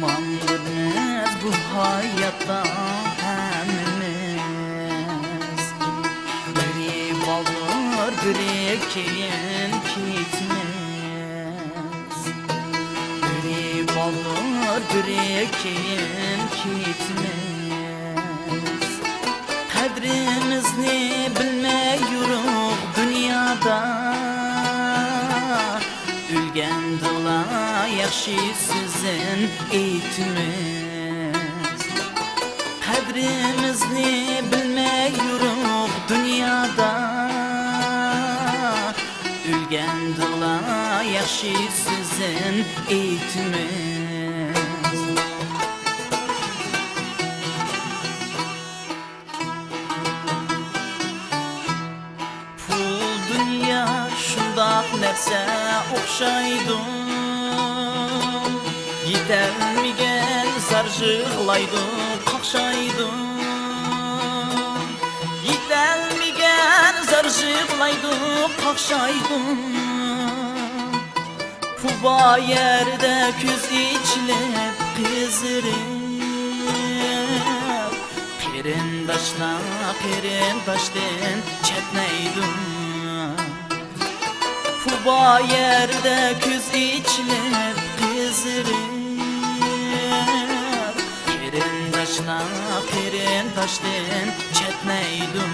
Mehmanlarımız bu hayatta hemimiz. Biri baldır, biri keyin kitmez. Biri baldır, biri keyin kitmez. Kadrimizni bilmeyoruz dünyada. Ülgendila yaxshi sizin eytimiz. Kadrimizni bilmeyoruz dünyada. Ülgendila yaxshi sizin eytimiz. Pul dünya şundaq narsa o'xshaydi. Yetelmigen sarjıqlaydı, qaqshaydi. Yetelmigen sarjıqlaydı, qaqshaydi. Bu bayerde küz içlep qizirib, qerindaşdan chetnaydi. Bu bayerde küz içlep qizirib, qerindaşdan chetnaydi.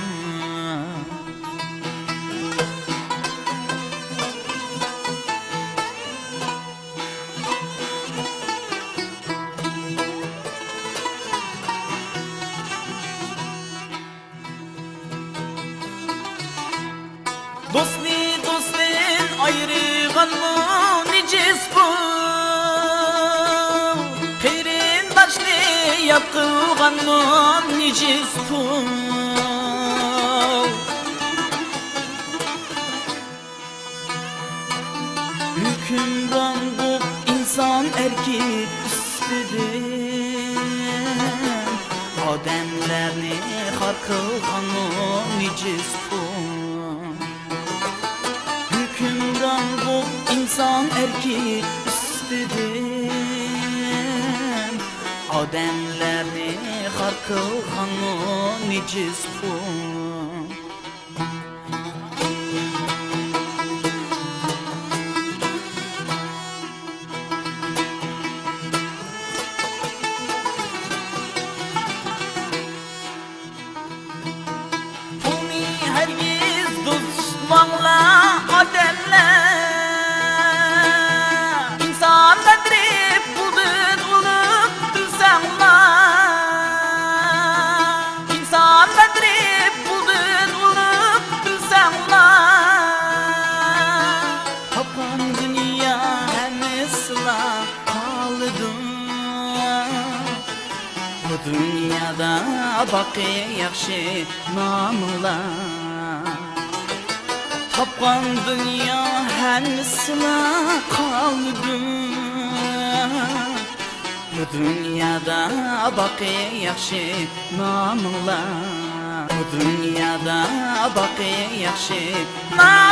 Dostin ayırganmı necis bu. Qerindaşni yat qilganmı necis bu. Hükümran bu insan erkek üstüdür. Odamlarni xor qilganmı necis bu. Hükümran bu insan erkek üstüdür. Odamlarni xor qilganmı necis bu. Pulni hergiz tutmangla odamlar. İnsan bedrib buldun ulup bilsanglar. İnsan bedrib buldun ulup bilsanglar. Tapan dünya hemesla kalıdın. Bu dünyada baqi yaxshi namlar. Tapqan dünya hemesla kalıdın. Bu dünyada baqi yaxshi namlar. Bu dünyada baqi yaxshi namlar.